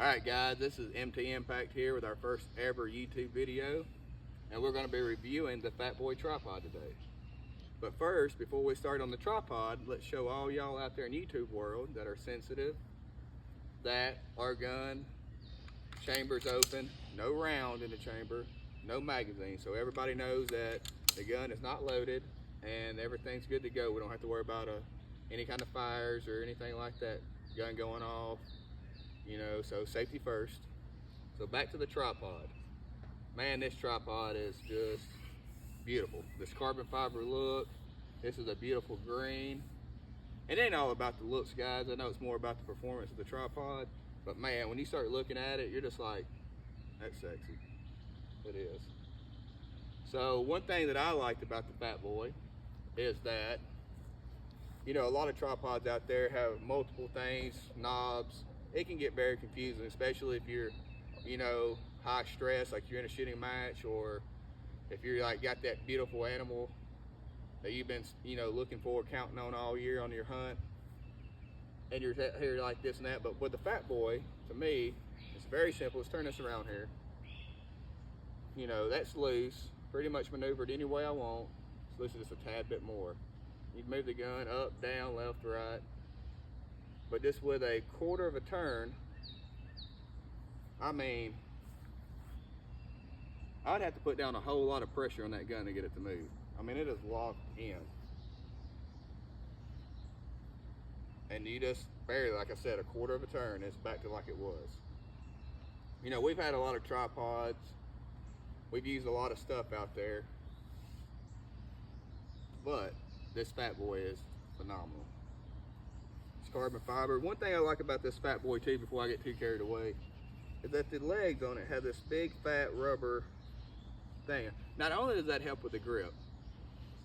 Alright guys, this is MT Impact here with our first ever YouTube video, and we're going to be reviewing the Fatboy tripod today. But first, before we start on the tripod, let's show all y'all out there in YouTube world that are sensitive that our gun chamber's open, no round in the chamber, no magazine, so everybody knows that the gun is not loaded and everything's good to go. We don't have to worry about any kind of fires or anything like that, gun going off, you know, so safety first. So back to the tripod. Man, this tripod is just beautiful. This carbon fiber look, this is a beautiful green. It ain't all about the looks, guys. I know it's more about the performance of the tripod, but man, when you start looking at it, you're just like, that's sexy. It is. So one thing that I liked about the Fatboy is that, you know, a lot of tripods out there have multiple things, knobs. It can get very confusing, especially if you're, you know, high stress, like you're in a shooting match, or if you're like got that beautiful animal that you've been, you know, looking for, counting on all year on your hunt, and you're here like this and that. But with the Fatboy, to me, it's very simple. Let's turn this around here. You know, that's loose, pretty much maneuvered any way I want. It's loose just a tad bit more. You can move the gun up, down, left, right. But just with a quarter of a turn, I mean, I'd have to put down a whole lot of pressure on that gun to get it to move. I mean, it is locked in. And you just barely, like I said, a quarter of a turn, it's back to like it was. You know, we've had a lot of tripods. We've used a lot of stuff out there. But this Fatboy is phenomenal. It's carbon fiber. One thing I like about this Fatboy too, before I get too carried away, is that the legs on it have this big fat rubber thing. Not only does that help with the grip,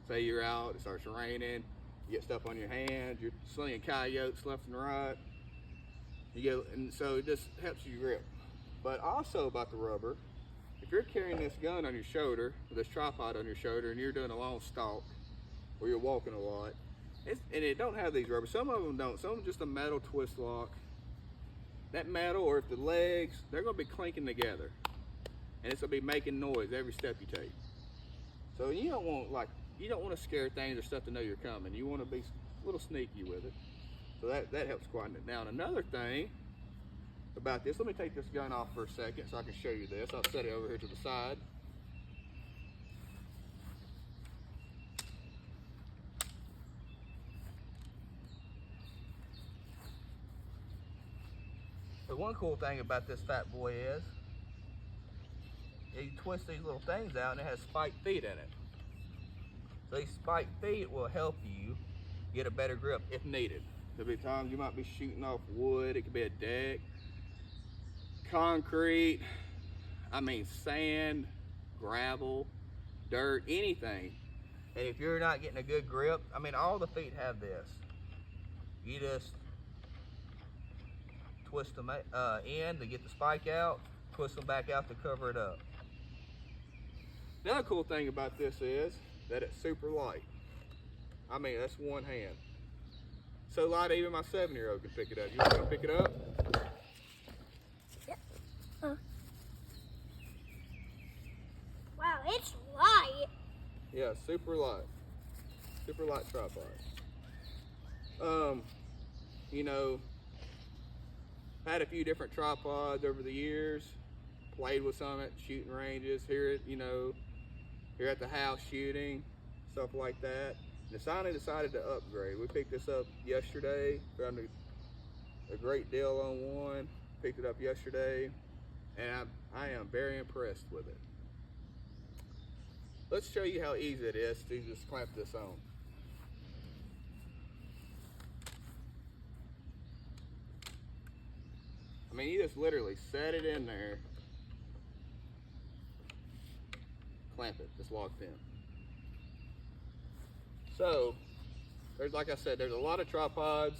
say you're out, it starts raining, you get stuff on your hands, you're slinging coyotes left and right, and so it just helps you grip. But also about the rubber, if you're carrying this gun on your shoulder, this tripod on your shoulder, and you're doing a long stalk, or you're walking a lot, and it don't have these rubbers. Some of them don't. Some of them just a metal twist lock. That metal, or if the legs, they're going to be clinking together, and it's going to be making noise every step you take. So you don't want to scare things or stuff to know you're coming. You want to be a little sneaky with it. So that helps quieten it down. Another thing about this, let me take this gun off for a second so I can show you this. I'll set it over here to the side. The one cool thing about this Fatboy is you twist these little things out and it has spiked feet in it. So these spiked feet will help you get a better grip if needed. There'll be times you might be shooting off wood, it could be a deck, concrete, I mean sand, gravel, dirt, anything. And if you're not getting a good grip, I mean all the feet have this. You just twist them in to get the spike out, twist them back out to cover it up. The other cool thing about this is that it's super light. I mean, that's one hand. So light even my 7-year-old can pick it up. You want to go pick it up? Yep. Wow, it's light. Yeah, super light. Super light tripod. You know, had a few different tripods over the years, played with some at shooting ranges, here at the house shooting, stuff like that. And finally decided to upgrade. We picked this up yesterday, found a great deal on one, picked it up yesterday, and I am very impressed with it. Let's show you how easy it is to just clamp this on. I mean, you just literally set it in there, clamp it, it's locked in. So, there's, like I said, there's a lot of tripods.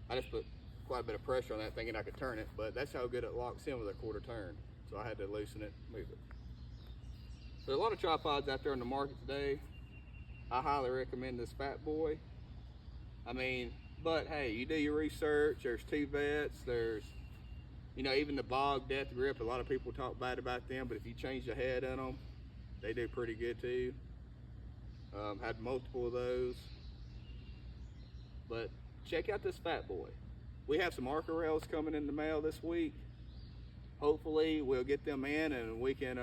I just put quite a bit of pressure on that thinking I could turn it, but that's how good it locks in with a quarter turn. So I had to loosen it, move it. There's a lot of tripods out there on the market today. I highly recommend this Fatboy. I mean, but hey, you do your research. There's two vets. There's You know, even the Bog Death Grip, a lot of people talk bad about them, but if you change the head on them, they do pretty good too. Had multiple of those. But check out this Fatboy. We have some Arca rails coming in the mail this week. Hopefully we'll get them in and we can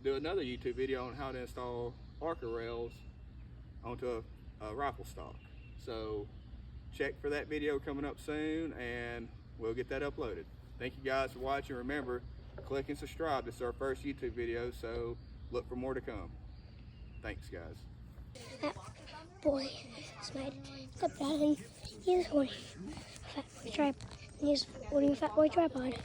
do another YouTube video on how to install Arca rails onto a rifle stock. So check for that video coming up soon and we'll get that uploaded. Thank you guys for watching. Remember, click and subscribe. This is our first YouTube video, so look for more to come. Thanks, guys. That boy is made the button. He's holding a Fatboy tripod. He's holding a Fatboy tripod.